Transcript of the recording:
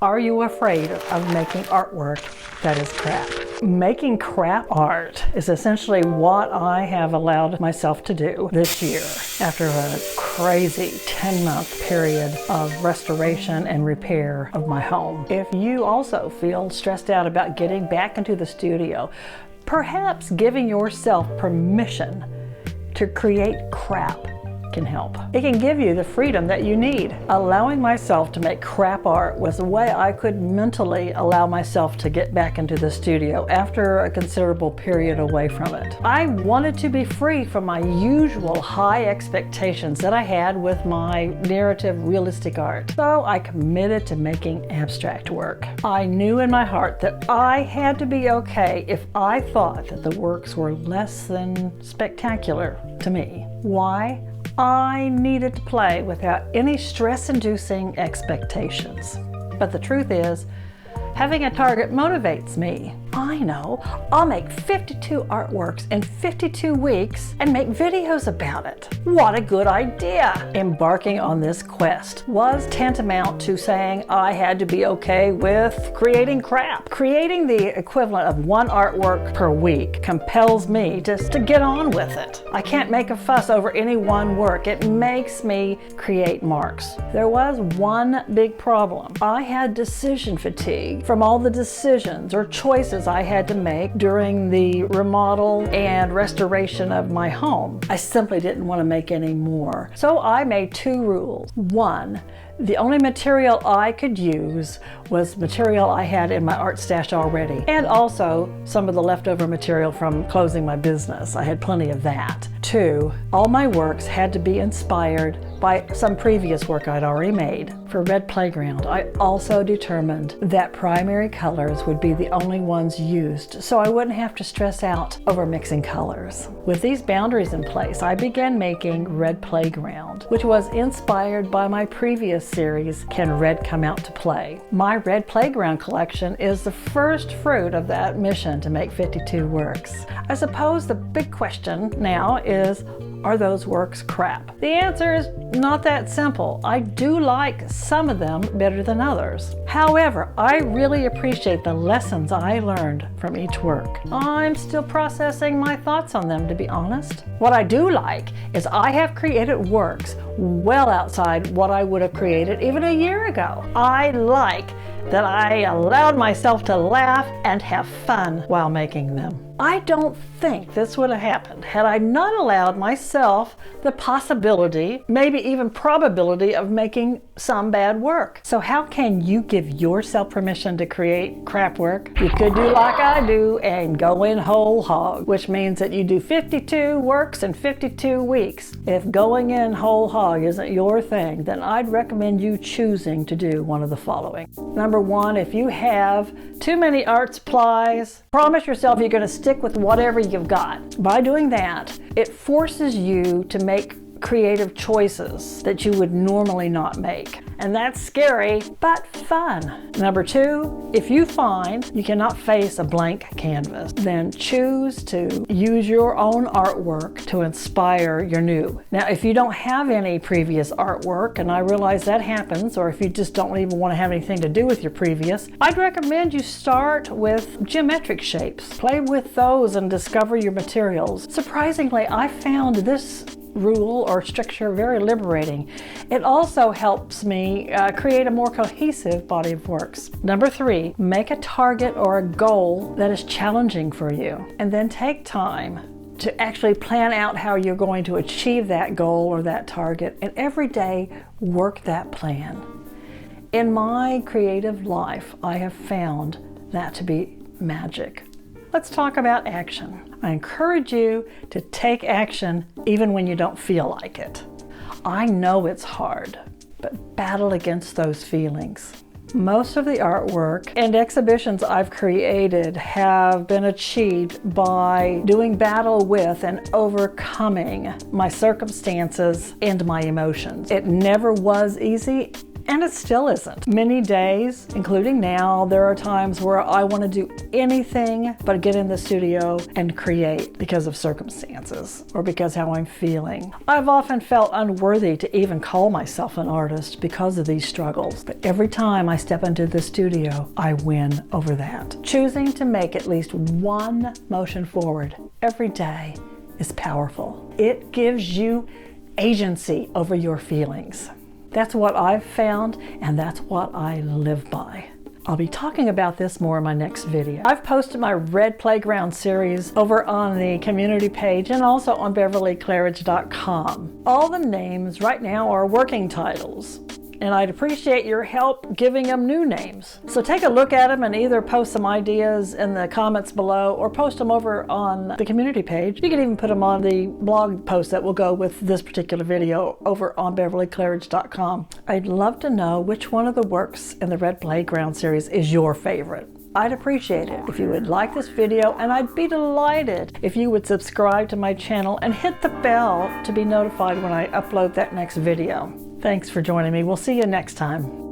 Are you afraid of making artwork that is crap? Making crap art is essentially what I have allowed myself to do this year after a crazy 10-month period of restoration and repair of my home. If you also feel stressed out about getting back into the studio, perhaps giving yourself permission to create crap can help. It can give you the freedom that you need. Allowing myself to make crap art was a way I could mentally allow myself to get back into the studio after a considerable period away from it. I wanted to be free from my usual high expectations that I had with my narrative realistic art. So I committed to making abstract work. I knew in my heart that I had to be okay if I thought that the works were less than spectacular to me. Why? I needed to play without any stress-inducing expectations. But the truth is, having a target motivates me. I know I'll make 52 artworks in 52 weeks and make videos about it. What a good idea! Embarking on this quest was tantamount to saying I had to be okay with creating crap. Creating the equivalent of one artwork per week compels me just to get on with it. I can't make a fuss over any one work. It makes me create marks. There was one big problem. I had decision fatigue from all the decisions or choices I had to make during the remodel and restoration of my home. I simply didn't want to make any more. So I made two rules. One, the only material I could use was material I had in my art stash already, and also some of the leftover material from closing my business. I had plenty of that. Two, all my works had to be inspired by some previous work I'd already made. For Red Playground, I also determined that primary colors would be the only ones used, so I wouldn't have to stress out over mixing colors. With these boundaries in place, I began making Red Playground, which was inspired by my previous series, Can Red Come Out to Play? My Red Playground collection is the first fruit of that mission to make 52 works. I suppose the big question now is, are those works crap? The answer is not that simple. I do like some of them better than others. However, I really appreciate the lessons I learned from each work. I'm still processing my thoughts on them, to be honest. What I do like is I have created works well outside what I would have created even a year ago. I like that I allowed myself to laugh and have fun while making them. I don't think this would have happened had I not allowed myself the possibility, maybe even probability, of making some bad work. So how can you give yourself permission to create crap work? You could do like I do and go in whole hog, which means that you do 52 works in 52 weeks. If going in whole hog isn't your thing, then I'd recommend you choosing to do one of the following. Number one, if you have too many art supplies, promise yourself you're going to stick with whatever you've got. By doing that, it forces you to make creative choices that you would normally not make. And that's scary, but fun. Number two, if you find you cannot face a blank canvas, then choose to use your own artwork to inspire your new. Now, if you don't have any previous artwork, and I realize that happens, or if you just don't even want to have anything to do with your previous, I'd recommend you start with geometric shapes. Play with those and discover your materials. Surprisingly, I found this rule or structure very liberating. It also helps me create a more cohesive body of works. Number three, make a target or a goal that is challenging for you, and then take time to actually plan out how you're going to achieve that goal or that target, and every day work that plan. In my creative life, I have found that to be magic. Let's talk about action. I encourage you to take action even when you don't feel like it. I know it's hard, but battle against those feelings. Most of the artwork and exhibitions I've created have been achieved by doing battle with and overcoming my circumstances and my emotions. It never was easy, And it still isn't. Many days, including now, there are times where I want to do anything but get in the studio and create because of circumstances or because how I'm feeling. I've often felt unworthy to even call myself an artist because of these struggles. But every time I step into the studio, I win over that. Choosing to make at least one motion forward every day is powerful. It gives you agency over your feelings. That's what I've found, and that's what I live by. I'll be talking about this more in my next video. I've posted my Red Playground series over on the community page and also on beverlyclaridge.com. All the names right now are working titles, and I'd appreciate your help giving them new names. So take a look at them and either post some ideas in the comments below or post them over on the community page. You can even put them on the blog post that will go with this particular video over on beverlyclaridge.com. I'd love to know which one of the works in the Red Playground series is your favorite. I'd appreciate it if you would like this video, and I'd be delighted if you would subscribe to my channel and hit the bell to be notified when I upload that next video. Thanks for joining me. We'll see you next time.